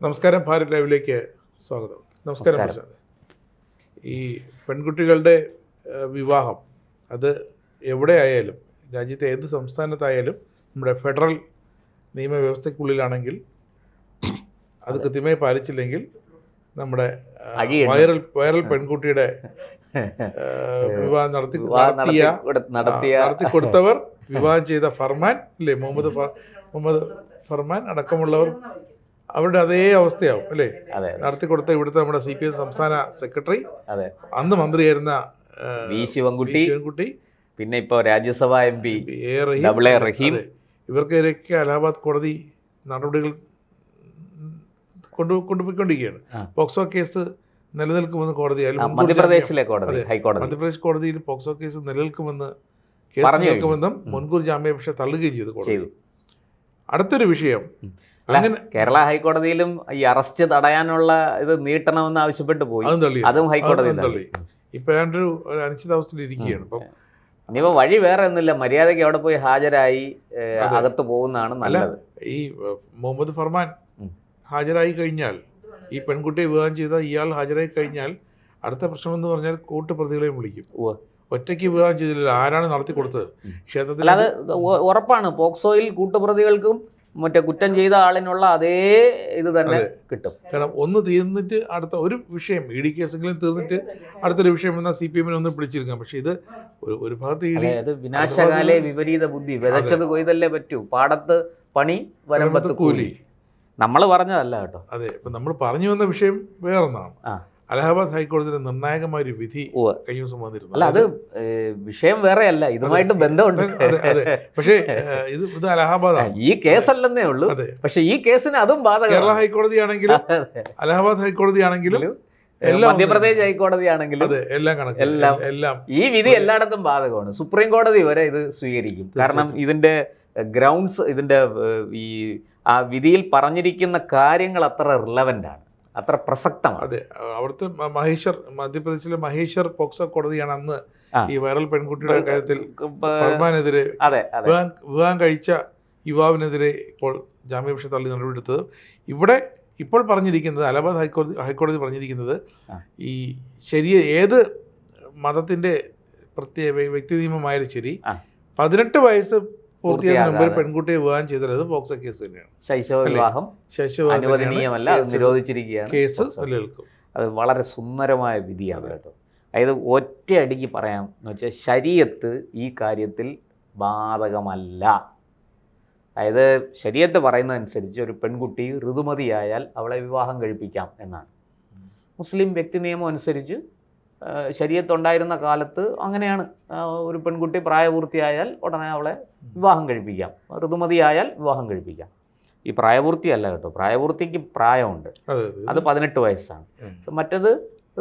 നമസ്കാരം, ഭാരത് ലൈവിലേക്ക് സ്വാഗതം. നമസ്കാരം പ്രശാന്ത്. ഈ പെൺകുട്ടികളുടെ വിവാഹം അത് എവിടെ ആയാലും, രാജ്യത്തെ ഏത് സംസ്ഥാനത്തായാലും, നമ്മുടെ ഫെഡറൽ നിയമവ്യവസ്ഥയ്ക്കുള്ളിലാണെങ്കിൽ അത് കൃത്യമായി പാലിച്ചില്ലെങ്കിൽ നമ്മുടെ വൈറൽ പെൺകുട്ടിയുടെ വിവാഹം നടത്തിക്കൊടുത്തവർ, വിവാഹം ചെയ്ത ഫർമാൻ അല്ലേ, മുഹമ്മദ് ഫർമാൻ അടക്കമുള്ളവർ അവരുടെ അതേ അവസ്ഥയാവും അല്ലേ. നടത്തിക്കൊടുത്ത ഇവിടുത്തെ നമ്മുടെ CPM സംസ്ഥാന സെക്രട്ടറി, അന്ന് മന്ത്രിയായിരുന്ന ശിവൻകുട്ടി, പിന്നെ ഇപ്പൊ രാജ്യസഭാ MP റഹീം, ഇവർക്കെതിരെയൊക്കെ അലഹാബാദ് കോടതി നടപടികൾ കൊണ്ടുപോയിക്കൊണ്ടിരിക്കുകയാണ്. പോക്സോ കേസ് നിലനിൽക്കുമെന്ന് കോടതി, മധ്യപ്രദേശ് കോടതിയിൽ പോക്സോ കേസ് നിലനിൽക്കുമെന്നും മുൻകൂർ ജാമ്യാപേക്ഷ തള്ളുകയും ചെയ്തു കോടതി. അടുത്തൊരു വിഷയം, കേരള ഹൈക്കോടതിയിലും ഈ അറസ്റ്റ് തടയാനുള്ള ഇത് നീട്ടണമെന്ന് ആവശ്യപ്പെട്ടു പോയി, അതും ഹൈക്കോടതി തള്ളി. ഇപ്പൊ ഒരു അനിശ്ചിതാവസ്ഥയിൽ ഇരിക്കുകയാണ്. ഇനിയിപ്പോ വഴി വേറെ ഒന്നുമില്ല, മര്യാദയ്ക്ക് അവിടെ പോയി ഹാജരായി അകത്ത് പോകുന്നതാണ് നല്ലത്. ഈ മുഹമ്മദ് ഫർമാൻ ഹാജരായി കഴിഞ്ഞാൽ, ഈ പെൺകുട്ടിയെ വിവാഹം ചെയ്ത ഇയാൾ ഹാജരായി കഴിഞ്ഞാൽ, അടുത്ത പ്രശ്നമെന്ന് പറഞ്ഞാൽ കൂട്ടുപ്രതികളെയും വിളിക്കും. ഒറ്റയ്ക്ക് വിവാഹം ചെയ്തില്ല, ആരാണ് നടത്തി കൊടുത്തത് ക്ഷേത്രത്തിൽ. അല്ലാതെ ഉറപ്പാണ് പോക്സോയിൽ കൂട്ടുപ്രതികൾക്കും മറ്റേ കുറ്റം ചെയ്ത ആളിനുള്ള അതേ ഇത് തന്നെ കിട്ടും. കാരണം ഒന്ന് തീർന്നിട്ട് അടുത്ത ഒരു വിഷയം, ED കേസെങ്കിലും തീർന്നിട്ട് അടുത്തൊരു വിഷയം വന്നാൽ CPM ഒന്ന് പിടിച്ചിരിക്കാം. പക്ഷെ ഇത് ഒരു ഭാഗത്ത് വിനാശകാലേ വിപരീത ബുദ്ധി, വിതച്ചത് കൊയ്തല്ലേ പറ്റൂ, പാടത്ത് പണി വരമ്പത്ത് കൂലി. നമ്മൾ പറഞ്ഞതല്ല കേട്ടോ. അതെ, ഇപ്പൊ നമ്മൾ പറഞ്ഞു വന്ന വിഷയം വേറൊന്നാണ്. അലഹാബാദ് ഹൈക്കോടതിയുടെ നിർണായകമായ ഒരു വിധി കഴിഞ്ഞ ദിവസം വന്നിരുന്നു. അല്ല, അത് വിഷയം വേറെയല്ല, ഇതുമായിട്ട് ബന്ധമുണ്ട്. പക്ഷേ ഇത് അലഹാബാദാണ്, ഈ കേസല്ലെന്നേ ഉള്ളൂ. പക്ഷെ ഈ കേസിന് അതും ബാധകം. കേരള ഹൈക്കോടതിയാണെങ്കിലും അലഹാബാദ് ഹൈക്കോടതിയാണെങ്കിലും മധ്യപ്രദേശ് ഹൈക്കോടതിയാണെങ്കിലും എല്ലാം ഈ വിധി എല്ലായിടത്തും ബാധകമാണ്. സുപ്രീം കോടതി വരെ ഇത് സ്വീകരിക്കും. കാരണം ഇതിന്റെ ഗ്രൗണ്ട്സ്, ഇതിന്റെ ഈ ആ വിധിയിൽ പറഞ്ഞിരിക്കുന്ന കാര്യങ്ങൾ അത്ര റിലവൻ്റ് ആണ്, അത്ര പ്രസക്തമാണ്. അതെ, അവിടുത്തെ മധ്യപ്രദേശിലെ മഹേശ്വർ പോക്സോ കോടതിയാണ് അന്ന് ഈ വൈറൽ പെൺകുട്ടിയുടെ കാര്യത്തിൽ ഫർമാനെതിരെ, വിവാഹം കഴിച്ച യുവാവിനെതിരെ ഇപ്പോൾ ജാമ്യാപേക്ഷ തള്ളി നടപടിയെടുത്തത്. ഇവിടെ ഇപ്പോൾ പറഞ്ഞിരിക്കുന്നത്, അലഹാബാദ് ഹൈക്കോടതി പറഞ്ഞിരിക്കുന്നത്, ഈ ഏത് മതത്തിന്റെ പ്രത്യേക വ്യക്തി നിയമമായാലും ശരി, 18 വയസ്സ് പൂർത്തിയായതിനു മുമ്പ് പെൺകുട്ടിയെ വിവാഹം ചെയ്തത് പോക്സോ കേസ് തന്നെയാണ്. ശൈശവ വിവാഹം അനുവദനീയമല്ല, നിരോധിച്ചിരിക്കുകയാണ്. കേസ് നിലനിൽക്കും. അത് വളരെ സുന്ദരമായ വിധിയാണ് കേട്ടോ. അതായത് ഒറ്റയടിക്ക് പറയാം എന്ന് വെച്ചാൽ, ശരീഅത്ത് ഈ കാര്യത്തിൽ ബാധകമല്ല. അതായത് ശരീഅത്ത് പറയുന്നതനുസരിച്ച് ഒരു പെൺകുട്ടി ഋതുമതിയായാൽ അവളെ വിവാഹം കഴിപ്പിക്കാം എന്നാണ്. മുസ്ലിം വ്യക്തി നിയമം അനുസരിച്ച് ശരീഅത്ത് ഉണ്ടായിരുന്ന കാലത്ത് അങ്ങനെയാണ്. ഒരു പെൺകുട്ടി പ്രായപൂർത്തിയായാൽ ഉടനെ അവളെ വിവാഹം കഴിപ്പിക്കാം, ഋതുമതിയായാൽ വിവാഹം കഴിപ്പിക്കാം. ഈ പ്രായപൂർത്തിയല്ല കേട്ടോ, പ്രായപൂർത്തിക്ക് പ്രായമുണ്ട്, അത് 18 വയസ്സാണ്. മറ്റത്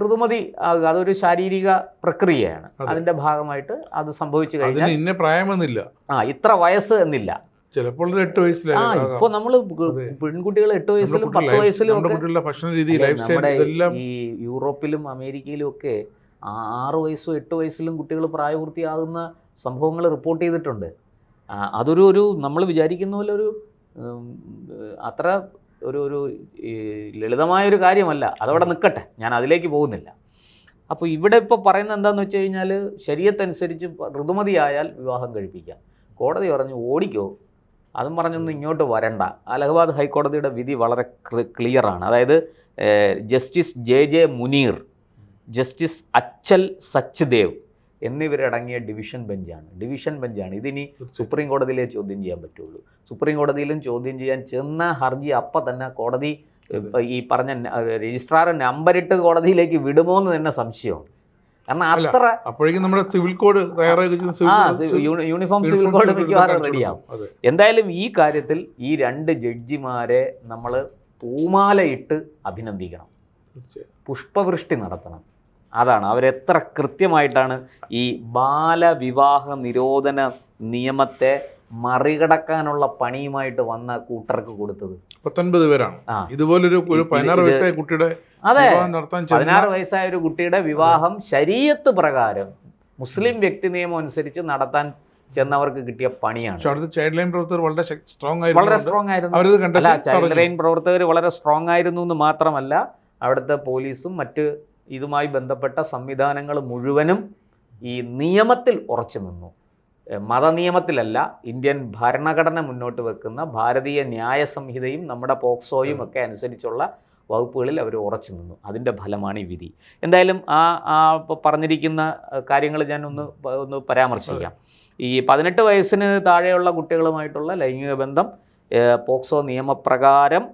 ഋതുമതി ആകുക, അതൊരു ശാരീരിക പ്രക്രിയയാണ്. അതിന്റെ ഭാഗമായിട്ട് അത് സംഭവിച്ചു കഴിഞ്ഞാൽ ഇത്ര വയസ്സ് എന്നില്ല. ചിലപ്പോൾ 8 വയസ്സിലാണ്. ഇപ്പൊ നമ്മള് പെൺകുട്ടികൾ 8 വയസ്സിലും 10 വയസ്സിലും നമ്മുടെ ഈ യൂറോപ്പിലും അമേരിക്കയിലും ഒക്കെ 6 വയസ്സും 8 വയസ്സിലും കുട്ടികൾ പ്രായപൂർത്തിയാകുന്ന സംഭവങ്ങൾ റിപ്പോർട്ട് ചെയ്തിട്ടുണ്ട്. അതൊരു നമ്മൾ വിചാരിക്കുന്ന പോലെ അത്ര ഒരു ലളിതമായൊരു കാര്യമല്ല. അതവിടെ നിൽക്കട്ടെ, ഞാൻ അതിലേക്ക് പോകുന്നില്ല. അപ്പോൾ ഇവിടെ ഇപ്പോൾ പറയുന്നത് എന്താണെന്ന് വെച്ച് കഴിഞ്ഞാൽ, ശരീഅത്തനുസരിച്ച് ഋതുമതിയായാൽ വിവാഹം കഴിപ്പിക്കാം. കോടതി പറഞ്ഞു ഓടിക്കോ, അതും പറഞ്ഞൊന്നും ഇങ്ങോട്ട് വരണ്ട. അലഹബാദ് ഹൈക്കോടതിയുടെ വിധി വളരെ ക്ലിയറാണ്. അതായത് justice JJ Munir, justice Achal Sachdev എന്നിവരടങ്ങിയ ഡിവിഷൻ ബെഞ്ചാണ്. ഇതിനി സുപ്രീം കോടതിയിലേ ചോദ്യം ചെയ്യാൻ പറ്റുള്ളൂ. സുപ്രീം കോടതിയിലും ചോദ്യം ചെയ്യാൻ ചെന്ന ഹർജി അപ്പം തന്നെ കോടതി ഈ പറഞ്ഞ രജിസ്ട്രാർ നമ്പറിട്ട് കോടതിയിലേക്ക് വിടുമോ എന്ന് തന്നെ സംശയമാണ്. കാരണം അത്ര അപ്പോഴേക്കും നമ്മുടെ civil code uniform civil code മിക്കവാറും റെഡിയാവും. എന്തായാലും ഈ കാര്യത്തിൽ ഈ 2 ജഡ്ജിമാരെ നമ്മൾ പൂമാലയിട്ട് അഭിനന്ദിക്കണം, പുഷ്പവൃഷ്ടി നടത്തണം. അതാണ് അവരെത്ര കൃത്യമായിട്ടാണ് ഈ ബാലവിവാഹ നിരോധന നിയമത്തെ മറികടക്കാനുള്ള പണിയുമായിട്ട് വന്ന കൂട്ടർക്ക് കൊടുത്തത്. 19 പേരാണ്. ഇതുപോലൊരു 16 വയസ്സായ കുട്ടിയുടെ, അതെ, 16 വയസ്സായ ഒരു കുട്ടിയുടെ വിവാഹം ശരീഅത്ത് പ്രകാരം മുസ്ലിം വ്യക്തി നിയമം അനുസരിച്ച് നടത്താൻ ചെന്നവർക്ക് കിട്ടിയ പണിയാണ്. ചൈൽഡ് ലൈൻ പ്രവർത്തകർ വളരെ സ്ട്രോങ് ആയിരുന്നു. അല്ല, ചൈൽഡ് ലൈൻ പ്രവർത്തകർ വളരെ സ്ട്രോങ് ആയിരുന്നു എന്ന് മാത്രമല്ല, അവിടുത്തെ പോലീസും മറ്റ് ഇതുമായി ബന്ധപ്പെട്ട സംവിധാനങ്ങൾ മുഴുവനും ഈ നിയമത്തിൽ ഉറച്ചു നിന്നു. മതനിയമത്തിലല്ല, ഇന്ത്യൻ ഭരണഘടന മുന്നോട്ട് വെക്കുന്ന ഭാരതീയ ന്യായ സംഹിതയും നമ്മുടെ പോക്സോയും ഒക്കെ അനുസരിച്ചുള്ള വകുപ്പുകളിൽ അവർ ഉറച്ചു നിന്നു. അതിൻ്റെ ഫലമാണ് ഈ വിധി. എന്തായാലും പറഞ്ഞിരിക്കുന്ന കാര്യങ്ങൾ ഞാൻ ഒന്ന് പരാമർശിക്കാം. ഈ 18 വയസ്സിന് താഴെയുള്ള കുട്ടികളുമായിട്ടുള്ള ലൈംഗിക ബന്ധം പോക്സോ നിയമപ്രകാരം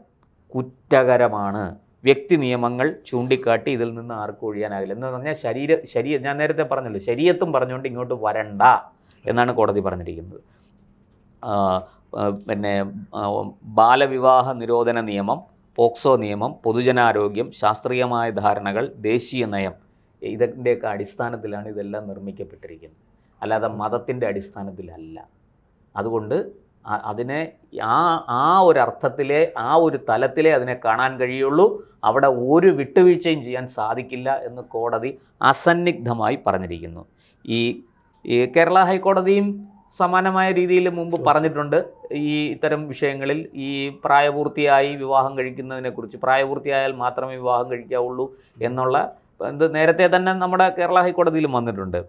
കുറ്റകരമാണ്. വ്യക്തി നിയമങ്ങൾ ചൂണ്ടിക്കാട്ടി ഇതിൽ നിന്ന് ആർക്കും ഒഴിയാനാകില്ല. എന്ന് പറഞ്ഞാൽ ഞാൻ നേരത്തെ പറഞ്ഞല്ലോ, ശരീഅത്തും പറഞ്ഞുകൊണ്ട് ഇങ്ങോട്ട് വരണ്ട എന്നാണ് കോടതി പറഞ്ഞിരിക്കുന്നത്. പിന്നെ ബാലവിവാഹ നിരോധന നിയമം, പോക്സോ നിയമം, പൊതുജനാരോഗ്യം, ശാസ്ത്രീയമായ ധാരണകൾ, ദേശീയ നയം, ഇതിൻ്റെയൊക്കെ അടിസ്ഥാനത്തിലാണ് ഇതെല്ലാം നിർമ്മിക്കപ്പെട്ടിരിക്കുന്നത്, അല്ലാതെ മതത്തിൻ്റെ അടിസ്ഥാനത്തിലല്ല. അതുകൊണ്ട് അതിനെ ആ ഒരു അർത്ഥത്തിലെ, ആ ഒരു തലത്തിലേ അതിനെ കാണാൻ കഴിയുള്ളൂ. അവിടെ ഒരു വിട്ടുവീഴ്ചയും ചെയ്യാൻ സാധിക്കില്ല എന്ന് കോടതി അസന്നിഗ്ധമായി പറഞ്ഞിരിക്കുന്നു. ഈ കേരള ഹൈക്കോടതിയും സമാനമായ രീതിയിൽ മുമ്പ് പറഞ്ഞിട്ടുണ്ട്. ഈ ഇത്തരം വിഷയങ്ങളിൽ ഈ പ്രായപൂർത്തിയായി വിവാഹം കഴിക്കുന്നതിനെക്കുറിച്ച്, പ്രായപൂർത്തിയായാൽ മാത്രമേ വിവാഹം കഴിക്കാവുള്ളൂ എന്നുള്ള നേരത്തെ തന്നെ നമ്മുടെ കേരള ഹൈക്കോടതിയിലും വന്നിട്ടുണ്ട്.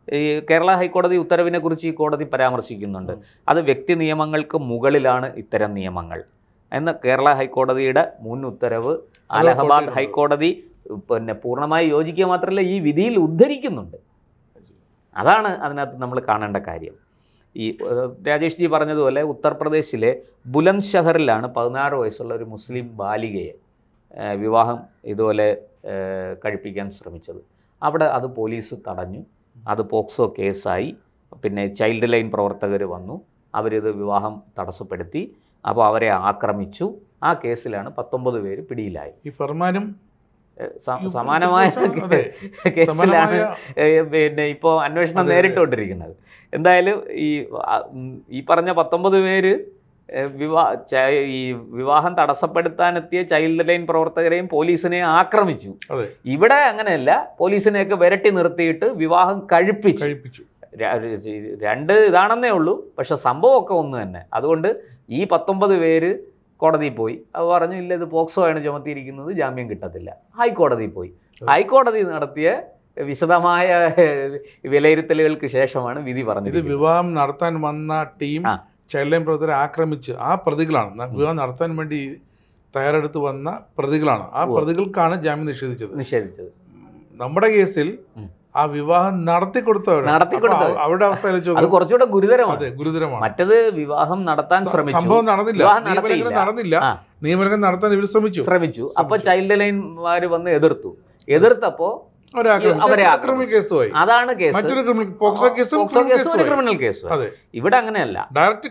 ഈ കേരള ഹൈക്കോടതി ഉത്തരവിനെ കുറിച്ച് ഈ കോടതി പരാമർശിക്കുന്നുണ്ട്. അത് വ്യക്തി നിയമങ്ങൾക്ക് മുകളിലാണ് ഇത്തരം നിയമങ്ങൾ എന്ന് കേരള ഹൈക്കോടതിയുടെ മുൻ ഉത്തരവ് അലഹബാദ് ഹൈക്കോടതി പിന്നെ പൂർണ്ണമായി യോജിക്കുക മാത്രമല്ല, ഈ വിധിയിൽ ഉദ്ധരിക്കുന്നുണ്ട്. അതാണ് അതിനകത്ത് നമ്മൾ കാണേണ്ട കാര്യം. ഈ രാജേഷ് ജി പറഞ്ഞതുപോലെ ഉത്തർപ്രദേശിലെ ബുലന്ദ് ഷഹറിലാണ് 16 വയസ്സുള്ള ഒരു മുസ്ലിം ബാലികയെ വിവാഹം ഇതുപോലെ കഴിപ്പിക്കാൻ ശ്രമിച്ചത്. അവിടെ അത് പോലീസ് തടഞ്ഞു. അത് പോക്സോ കേസായി. പിന്നെ ചൈൽഡ് ലൈൻ പ്രവർത്തകർ വന്നു, അവരിത് വിവാഹം തടസ്സപ്പെടുത്തി. അപ്പോൾ അവരെ ആക്രമിച്ചു. ആ കേസിലാണ് 19 പേര് പിടിയിലായി. ഈ ഫർമാനും സമാനമായ കേസിലാണ് പിന്നെ ഇപ്പോൾ അന്വേഷണം നേരിട്ടുകൊണ്ടിരിക്കുന്നത്. എന്തായാലും ഈ പറഞ്ഞ 19 പേര് ഈ വിവാഹം തടസ്സപ്പെടുത്താനെത്തിയ ചൈൽഡ് ലൈൻ പ്രവർത്തകരെയും പോലീസിനെയും ആക്രമിച്ചു. ഇവിടെ അങ്ങനെയല്ല, പോലീസിനെയൊക്കെ വിരട്ടി നിർത്തിയിട്ട് വിവാഹം കഴിപ്പിച്ചു. രണ്ട് ഇതാണെന്നേ ഉള്ളൂ, പക്ഷെ സംഭവമൊക്കെ ഒന്ന് തന്നെ. അതുകൊണ്ട് ഈ 19 പേര് കോടതിയിൽ പോയി. അത് പറഞ്ഞു, ഇല്ല ഇത് പോക്സോ ആണ് ചുമത്തിയിരിക്കുന്നത്, ജാമ്യം കിട്ടത്തില്ല. ഹൈക്കോടതിയിൽ പോയി. ഹൈക്കോടതി നടത്തിയ വിശദമായ വിലയിരുത്തലുകൾക്ക് ശേഷമാണ് വിധി പറഞ്ഞത്. വിവാഹം നടത്താൻ വന്ന ടീം ചൈൽഡ് ലൈൻ പ്രവർത്തകരെ ആക്രമിച്ച് ആ പ്രതികളാണ്, വിവാഹം നടത്താൻ വേണ്ടി തയ്യാറെടുത്ത് വന്ന പ്രതികളാണ്. ആ പ്രതികൾക്കാണ് ജാമ്യം നിഷേധിച്ചത്. നമ്മുടെ കേസിൽ ആ വിവാഹം നടത്തിക്കൊടുത്തവരുടെ അവസ്ഥ അത് കുറച്ചുകൂടെ ഗുരുതരമാണ്. മറ്റത് വിവാഹം നടത്താൻ ശ്രമിച്ചു, സംഭവം നടന്നില്ല, നിയമലംഘനം നടത്താൻ ഇവർ ശ്രമിച്ചു. അപ്പൊ ചൈൽഡ് ലൈൻമാര് വന്ന് എതിർത്തപ്പോ അതാണ് കേസ്. Criminal case. ഇവിടെ അങ്ങനെയല്ല, ഡയറക്റ്റ്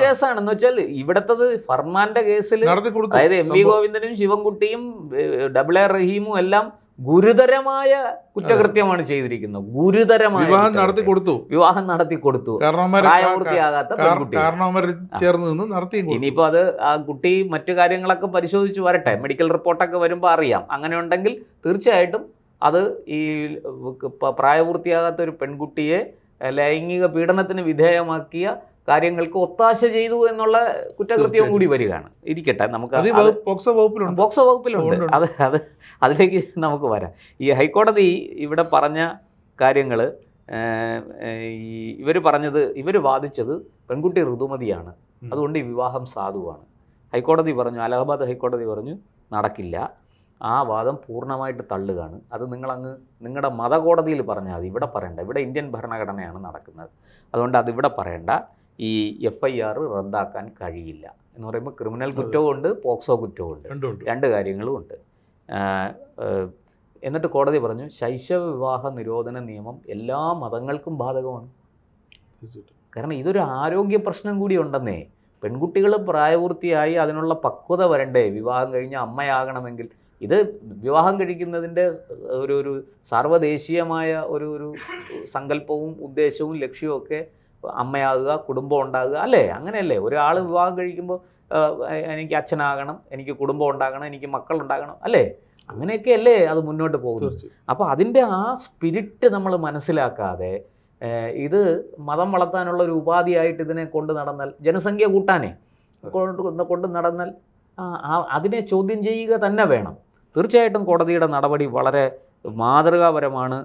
കേസാണെന്ന് വെച്ചാൽ ഇവിടത്തത് ഫർമാന്റെ കേസിൽ, അതായത് എം വി ഗോവിന്ദനും ശിവൻകുട്ടിയും AA റഹീമും എല്ലാം ഗുരുതരമായ കുറ്റകൃത്യമാണ് ചെയ്തിരിക്കുന്നത്. ഗുരുതരമായ വിവാഹം നടത്തി കൊടുത്തു പ്രായപൂർത്തിയാകാത്ത പെൺകുട്ടി. ഇനിയിപ്പോ അത് ആ കുട്ടി മറ്റു കാര്യങ്ങളൊക്കെ പരിശോധിച്ച് വരട്ടെ, മെഡിക്കൽ റിപ്പോർട്ടൊക്കെ വരുമ്പോൾ അറിയാം. അങ്ങനെ ഉണ്ടെങ്കിൽ തീർച്ചയായിട്ടും അത് ഈ പ്രായപൂർത്തിയാകാത്ത ഒരു പെൺകുട്ടിയെ ലൈംഗിക പീഡനത്തിന് വിധേയമാക്കിയ കാര്യങ്ങൾക്ക് ഒത്താശ ചെയ്തു എന്നുള്ള കുറ്റകൃത്യവും കൂടി വരികയാണ്. ഇരിക്കട്ടെ, നമുക്ക് പോക്സോ വകുപ്പിലുണ്ട്. അത് അതിലേക്ക് നമുക്ക് വരാം. ഈ ഹൈക്കോടതി ഇവിടെ പറഞ്ഞ കാര്യങ്ങൾ, ഇവർ വാദിച്ചത് പെൺകുട്ടി ഋതുമതിയാണ്, അതുകൊണ്ട് ഈ വിവാഹം സാധുവാണ്. ഹൈക്കോടതി പറഞ്ഞു, അലഹബാദ് ഹൈക്കോടതി പറഞ്ഞു നടക്കില്ല. ആ വാദം പൂർണ്ണമായിട്ട് തള്ളുകയാണ്. അത് നിങ്ങളുടെ മതകോടതിയിൽ പറഞ്ഞാൽ മതി, ഇവിടെ പറയണ്ട. ഇവിടെ ഇന്ത്യൻ ഭരണഘടനയാണ് നടക്കുന്നത്, അതുകൊണ്ട് അതിവിടെ പറയണ്ട. ഈ FIR റദ്ദാക്കാൻ കഴിയില്ല എന്ന് പറയുമ്പോൾ ക്രിമിനൽ കുറ്റവും ഉണ്ട്, പോക്സോ കുറ്റവും ഉണ്ട്, രണ്ട് കാര്യങ്ങളും ഉണ്ട്. എന്നിട്ട് കോടതി പറഞ്ഞു, ശൈശവ വിവാഹ നിരോധന നിയമം എല്ലാ മതങ്ങൾക്കും ബാധകമാണ്. കാരണം ഇതൊരു ആരോഗ്യ പ്രശ്നം കൂടി ഉണ്ടെന്നേ. പെൺകുട്ടികൾ പ്രായപൂർത്തിയായി അതിനുള്ള പക്വത വരണ്ടേ? വിവാഹം കഴിഞ്ഞ് അമ്മയാകണമെങ്കിൽ ഇത് വിവാഹം കഴിക്കുന്നതിൻ്റെ ഒരു സാർവദേശീയമായ ഒരു സങ്കല്പവും ഉദ്ദേശവും ലക്ഷ്യവും ഒക്കെ അമ്മയാകുക, കുടുംബം ഉണ്ടാകുക, അല്ലേ? അങ്ങനെയല്ലേ? ഒരാൾ വിവാഹം കഴിക്കുമ്പോൾ എനിക്ക് അച്ഛനാകണം, എനിക്ക് കുടുംബം ഉണ്ടാകണം, എനിക്ക് മക്കളുണ്ടാകണം, അല്ലേ? അങ്ങനെയൊക്കെയല്ലേ അത് മുന്നോട്ട് പോകുന്നത്. അപ്പോൾ അതിൻ്റെ ആ സ്പിരിറ്റ് നമ്മൾ മനസ്സിലാക്കാതെ ഇത് മതം വളർത്താനുള്ള ഒരു ഉപാധിയായിട്ട് ഇതിനെ കൊണ്ട് നടന്നാൽ, ജനസംഖ്യ കൂട്ടാനേ കൊണ്ട് നടന്നാൽ അതിനെ ചോദ്യം ചെയ്യുക തന്നെ വേണം. തീർച്ചയായിട്ടും കോടതിയുടെ നടപടി വളരെ മാതൃകാപരമാണ്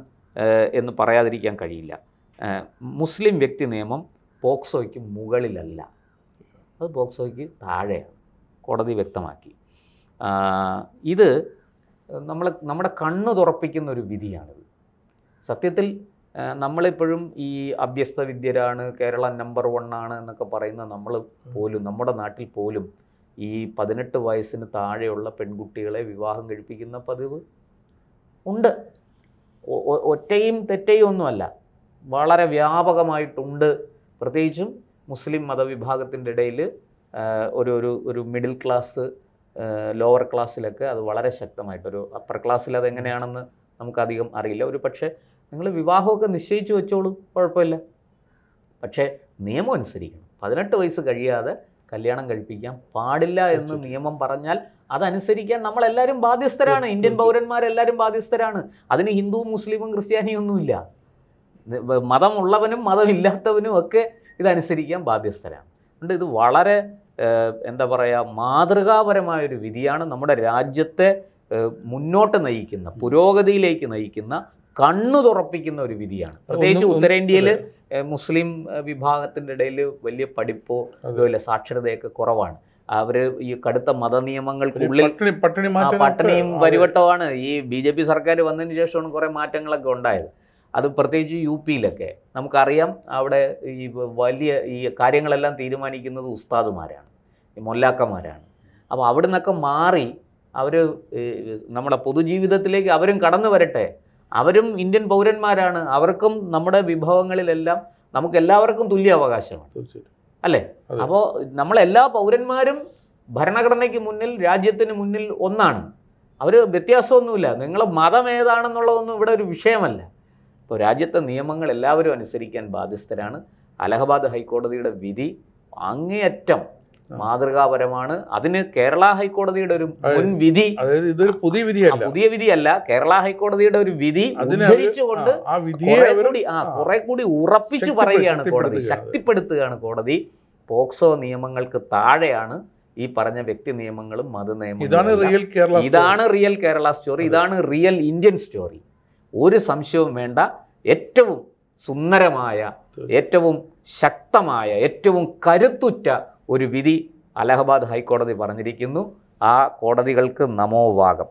എന്ന് പറയാതിരിക്കാൻ കഴിയില്ല. മുസ്ലിം വ്യക്തി നിയമം പോക്സോയ്ക്ക് മുകളിലല്ല, അത് പോക്സോയ്ക്ക് താഴെയാണ്, കോടതി വ്യക്തമാക്കി. ഇത് നമ്മുടെ കണ്ണ് തുറപ്പിക്കുന്ന ഒരു വിധിയാണിത്. സത്യത്തിൽ നമ്മളിപ്പോഴും ഈ അഭ്യസ്ത വിദ്യരാണ്, കേരളം നമ്പർ 1 ആണ് എന്നൊക്കെ പറയുന്ന നമ്മൾ പോലും, നമ്മുടെ നാട്ടിൽ പോലും ഈ 18 വയസ്സിന് താഴെയുള്ള പെൺകുട്ടികളെ വിവാഹം കഴിപ്പിക്കുന്ന പതിവ് ഉണ്ട്. ഒറ്റയും തെറ്റയും ഒന്നുമല്ല, വളരെ വ്യാപകമായിട്ടുണ്ട്. പ്രത്യേകിച്ചും മുസ്ലിം മതവിഭാഗത്തിൻ്റെ ഇടയിൽ ഒരു മിഡിൽ ക്ലാസ്, ലോവർ ക്ലാസ്സിലൊക്കെ അത് വളരെ ശക്തമായിട്ടൊരു, അപ്പർ ക്ലാസ്സിൽ അതെങ്ങനെയാണെന്ന് നമുക്കധികം അറിയില്ല. ഒരു പക്ഷേ നിങ്ങൾ വിവാഹമൊക്കെ നിശ്ചയിച്ച് വെച്ചോളൂ, കുഴപ്പമില്ല. പക്ഷേ നിയമം അനുസരിക്കണം. 18 വയസ്സ് കഴിയാതെ കല്യാണം കഴിപ്പിക്കാൻ പാടില്ല എന്ന് നിയമം പറഞ്ഞാൽ അതനുസരിക്കാൻ നമ്മളെല്ലാവരും ബാധ്യസ്ഥരാണ്. ഇന്ത്യൻ പൗരന്മാരെല്ലാവരും ബാധ്യസ്ഥരാണ്. അതിന് ഹിന്ദുവും മുസ്ലിമും ക്രിസ്ത്യാനിയും ഒന്നുമില്ല. മതമുള്ളവനും മതമില്ലാത്തവനും ഒക്കെ ഇതനുസരിക്കാൻ ബാധ്യസ്ഥരാണ്. അതുകൊണ്ട് ഇത് വളരെ എന്താ പറയുക, മാതൃകാപരമായൊരു വിധിയാണ്. നമ്മുടെ രാജ്യത്തെ മുന്നോട്ട് നയിക്കുന്ന, പുരോഗതിയിലേക്ക് നയിക്കുന്ന, കണ്ണു തുറപ്പിക്കുന്ന ഒരു വിധിയാണ്. പ്രത്യേകിച്ച് ഉത്തരേന്ത്യയിൽ മുസ്ലിം വിഭാഗത്തിൻ്റെ ഇടയിൽ വലിയ പഠിപ്പോ അതുപോലെ സാക്ഷരതയൊക്കെ കുറവാണ്. അവർ ഈ കടുത്ത മതനിയമങ്ങൾക്കുള്ളിൽ പട്ടിണിയും പരിവട്ടമാണ്. ഈ BJP സർക്കാർ വന്നതിന് ശേഷമാണ് കുറേ മാറ്റങ്ങളൊക്കെ ഉണ്ടായത്. അത് പ്രത്യേകിച്ച് UP-യിലൊക്കെ നമുക്കറിയാം. അവിടെ ഈ വലിയ ഈ കാര്യങ്ങളെല്ലാം തീരുമാനിക്കുന്നത് ഉസ്താദുമാരാണ്, ഈ മൊല്ലാക്കന്മാരാണ്. അപ്പോൾ അവിടെ നിന്നൊക്കെ മാറി അവർ നമ്മുടെ പൊതുജീവിതത്തിലേക്ക് അവരും കടന്നു വരട്ടെ. അവരും ഇന്ത്യൻ പൗരന്മാരാണ്. അവർക്കും നമ്മുടെ വിഭവങ്ങളിലെല്ലാം നമുക്കെല്ലാവർക്കും തുല്യ അവകാശമാണ്, അല്ലേ? അപ്പോൾ നമ്മളെല്ലാ പൗരന്മാരും ഭരണഘടനയ്ക്ക് മുന്നിൽ, രാജ്യത്തിന് മുന്നിൽ ഒന്നാണ്. അവർ വ്യത്യാസമൊന്നുമില്ല. നിങ്ങൾ മതം ഏതാണെന്നുള്ളതൊന്നും ഇവിടെ ഒരു വിഷയമല്ല. ഇപ്പോൾ രാജ്യത്തെ നിയമങ്ങൾ എല്ലാവരും അനുസരിക്കാൻ ബാധ്യസ്ഥരാണ്. അലഹബാദ് ഹൈക്കോടതിയുടെ വിധി അങ്ങേയറ്റം മാതൃകാപരമാണ്. അതിന് കേരള ഹൈക്കോടതിയുടെ ഒരു മുൻ വിധി, പുതിയ വിധിയല്ല, കേരള ഹൈക്കോടതിയുടെ ഒരു വിധി ഉദ്ധരിച്ചുകൊണ്ട് കുറെ കൂടി ഉറപ്പിച്ചു പറയുകയാണ് കോടതി, ശക്തിപ്പെടുത്തുകയാണ് കോടതി. പോക്സോ നിയമങ്ങൾക്ക് താഴെയാണ് ഈ പറഞ്ഞ വ്യക്തി നിയമങ്ങളും മത നിയമങ്ങളും. ഇതാണ് റിയൽ കേരള സ്റ്റോറി, ഇതാണ് റിയൽ ഇന്ത്യൻ സ്റ്റോറി. ഒരു സംശയവും വേണ്ട. ഏറ്റവും സുന്ദരമായ, ഏറ്റവും ശക്തമായ, ഏറ്റവും കരുത്തുറ്റ ഒരു വിധി അലഹബാദ് ഹൈക്കോടതി പറഞ്ഞിരിക്കുന്നു. ആ കോടതികൾക്ക് നമോവാകം.